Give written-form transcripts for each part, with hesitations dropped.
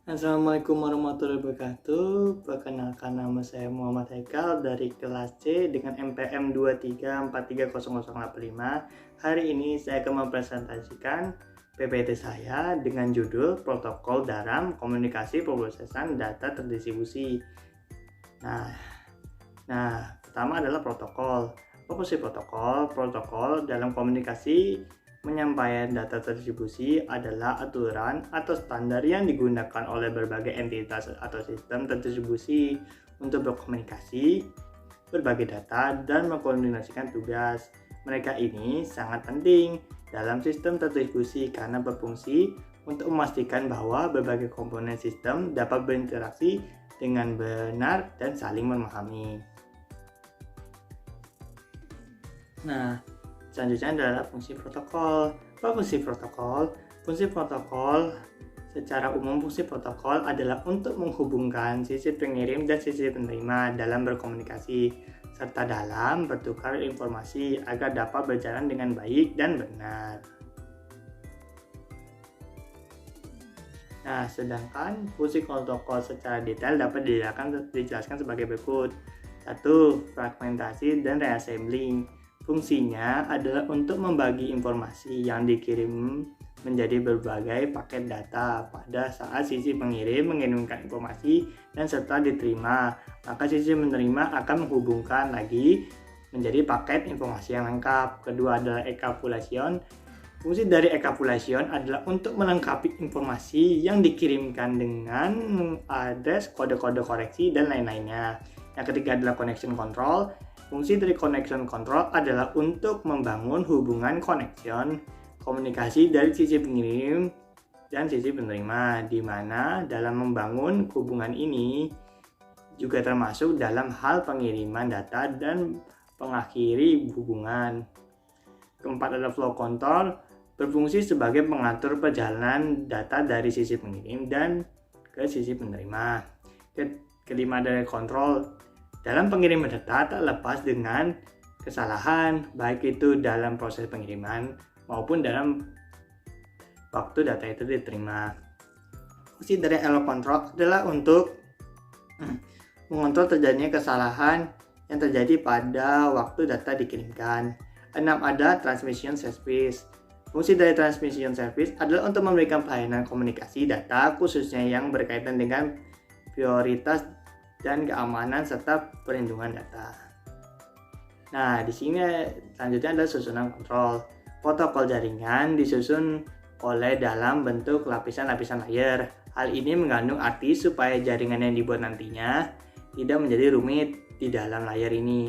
Assalamualaikum warahmatullahi wabarakatuh. Perkenalkan, nama saya Muhammad Haikal dari kelas C dengan NPM 23430085. Hari ini saya akan mempresentasikan PPT saya dengan judul Protokol dalam Komunikasi Pemrosesan Data Terdistribusi. Pertama adalah protokol. Apa sih protokol? Protokol dalam komunikasi penyampaian data terdistribusi adalah aturan atau standar yang digunakan oleh berbagai entitas atau sistem terdistribusi untuk berkomunikasi, berbagi data, dan mengkoordinasikan tugas. Mereka ini sangat penting dalam sistem terdistribusi karena berfungsi untuk memastikan bahwa berbagai komponen sistem dapat berinteraksi dengan benar dan saling memahami. Selanjutnya adalah fungsi protokol. Apa fungsi protokol? Fungsi protokol secara umum, fungsi protokol adalah untuk menghubungkan sisi pengirim dan sisi penerima dalam berkomunikasi, serta dalam bertukar informasi agar dapat berjalan dengan baik dan benar. Sedangkan fungsi protokol secara detail dapat dijelaskan sebagai berikut. 1. Fragmentasi dan reassembling. Fungsinya adalah untuk membagi informasi yang dikirim menjadi berbagai paket data. Pada saat sisi pengirim mengirimkan informasi dan setelah diterima, maka sisi menerima akan menghubungkan lagi menjadi paket informasi yang lengkap. Kedua adalah encapsulation. Fungsi dari encapsulation adalah untuk melengkapi informasi yang dikirimkan dengan address, kode-kode koreksi, dan lain-lainnya. Yang ketiga adalah connection control. Fungsi dari connection control adalah untuk membangun hubungan connection komunikasi dari sisi pengirim dan sisi penerima, di mana dalam membangun hubungan ini juga termasuk dalam hal pengiriman data dan pengakhiri hubungan. Keempat adalah flow control, berfungsi sebagai pengatur perjalanan data dari sisi pengirim dan ke sisi penerima. Kelima adalah kontrol. Dalam pengiriman data tak lepas dengan kesalahan, baik itu dalam proses pengiriman maupun dalam waktu data itu diterima. Fungsi dari error control adalah untuk mengontrol terjadinya kesalahan yang terjadi pada waktu data dikirimkan. 6. Ada transmission service. Fungsi dari transmission service adalah untuk memberikan pelayanan komunikasi data khususnya yang berkaitan dengan prioritas dan keamanan serta perlindungan data. Di sini selanjutnya adalah susunan kontrol. Protokol jaringan disusun oleh dalam bentuk lapisan-lapisan layer. Hal ini mengandung arti supaya jaringan yang dibuat nantinya tidak menjadi rumit di dalam layar ini.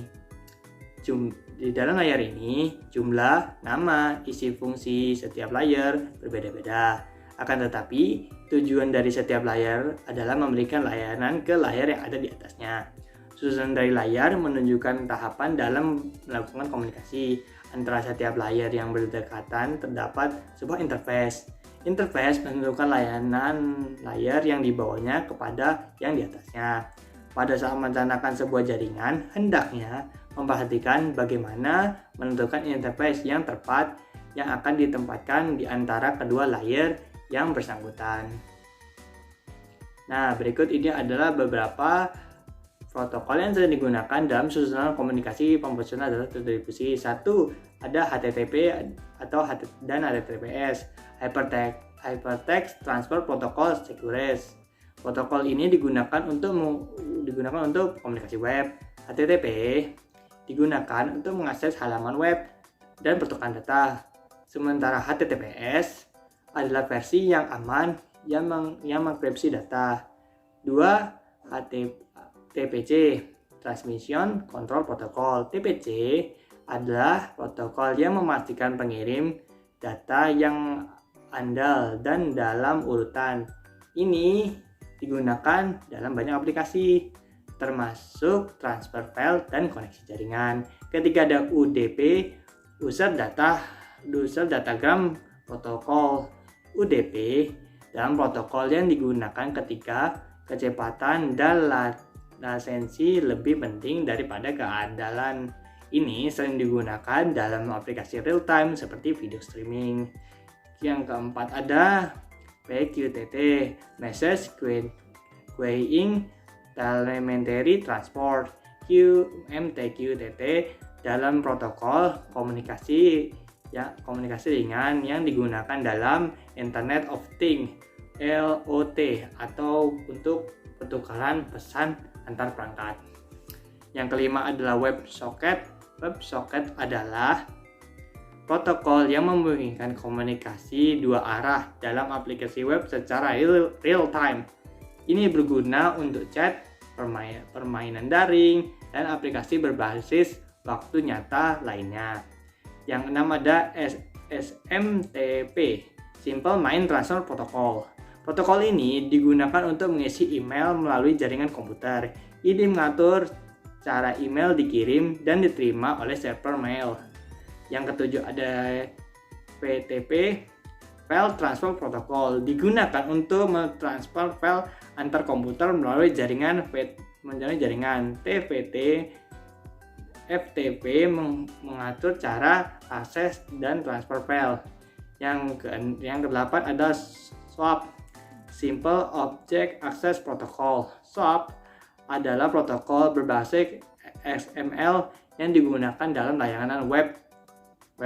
Di dalam layar ini, jumlah, nama, isi fungsi setiap layar berbeda-beda. Akan tetapi, tujuan dari setiap layar adalah memberikan layanan ke layar yang ada di atasnya. Susunan dari layar menunjukkan tahapan dalam melakukan komunikasi. Antara setiap layar yang berdekatan terdapat sebuah interface. Interface menentukan layanan layar yang dibawanya kepada yang di atasnya. Pada saat merencanakan sebuah jaringan, hendaknya memperhatikan bagaimana menentukan interface yang tepat yang akan ditempatkan di antara kedua layar yang bersangkutan. Berikut ini adalah beberapa protokol yang sering digunakan dalam susunan komunikasi pemrosesan data terdistribusi. 1. Ada HTTP dan HTTPS, Hypertext Transfer Protocol Secures. Protokol ini digunakan untuk komunikasi web. HTTP digunakan untuk mengakses halaman web dan pertukaran data. Sementara HTTPS adalah versi yang aman yang mengenkripsi data. 2. TPC, Transmission Control Protocol. TPC adalah protokol yang memastikan pengirim data yang andal dan dalam urutan. Ini digunakan dalam banyak aplikasi, termasuk transfer file dan koneksi jaringan. Ketiga ada UDP, User Datagram Protocol. UDP dalam protokol yang digunakan ketika kecepatan dan latensi lebih penting daripada keandalan. Ini sering digunakan dalam aplikasi real time seperti video streaming. Yang keempat ada PQTT, Message Queuing Telemetry Transport, QMTQTT dalam protokol komunikasi ringan yang digunakan dalam Internet of Things (IoT) atau untuk pertukaran pesan antar perangkat. Yang kelima adalah WebSocket. WebSocket adalah protokol yang memungkinkan komunikasi dua arah dalam aplikasi web secara real time. Ini berguna untuk chat, permainan daring, dan aplikasi berbasis waktu nyata lainnya. Yang keenam ada SMTP, Simple Mail Transfer Protocol. Protokol ini digunakan untuk mengisi email melalui jaringan komputer. Ini mengatur cara email dikirim dan diterima oleh server mail. Yang ketujuh ada PTP, File Transfer Protocol, digunakan untuk mentransfer file antar komputer melalui jaringan TFTP. FTP mengatur cara akses dan transfer file. Yang kedelapan ada SOAP, Simple Object Access Protocol. SOAP adalah protokol berbasis XML yang digunakan dalam layanan web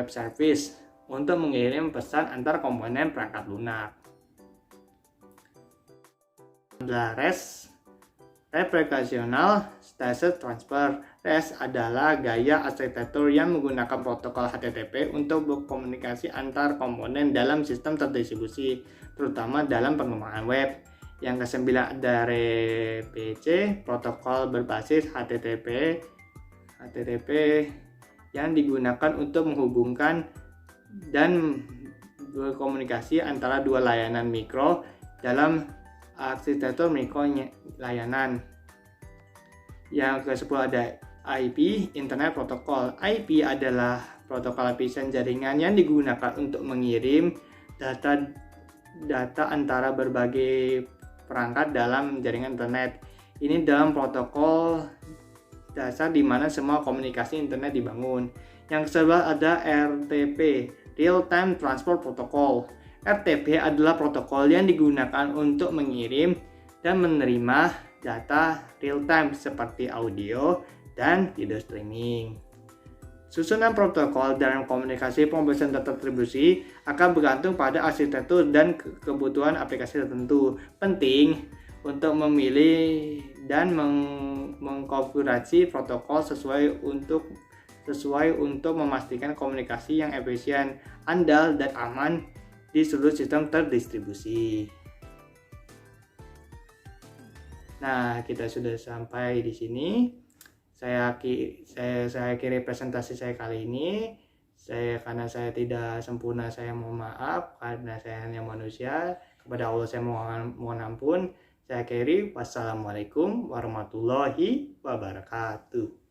service untuk mengirim pesan antar komponen perangkat lunak. REST, Representational Status Transfer. REST adalah gaya arsitektur yang menggunakan protokol HTTP untuk berkomunikasi antar komponen dalam sistem terdistribusi, terutama dalam pengembangan web. Yang kesembilan ada RPC, protokol berbasis HTTP yang digunakan untuk menghubungkan dan berkomunikasi antara dua layanan mikro dalam arsitektur mikro layanan. Yang ke-10 ada IP, Internet Protocol. IP adalah protokol lapisan jaringan yang digunakan untuk mengirim data antara berbagai perangkat dalam jaringan internet. Ini dalam protokol dasar di mana semua komunikasi internet dibangun. Yang ke-11 ada RTP, Real Time Transport Protocol. RTP adalah protokol yang digunakan untuk mengirim dan menerima data real time seperti audio dan video streaming. Susunan protokol dalam komunikasi pemrosesan data distribusi akan bergantung pada arsitektur dan kebutuhan aplikasi tertentu. Penting untuk memilih dan mengkonfigurasi protokol sesuai untuk memastikan komunikasi yang efisien, andal, dan aman di seluruh sistem terdistribusi. Nah, kita sudah sampai di sini. Saya akhiri presentasi saya kali ini. Karena saya tidak sempurna, saya mohon maaf. Karena saya hanya manusia, kepada Allah saya mohon ampun. Saya akhiri. Wassalamualaikum warahmatullahi wabarakatuh.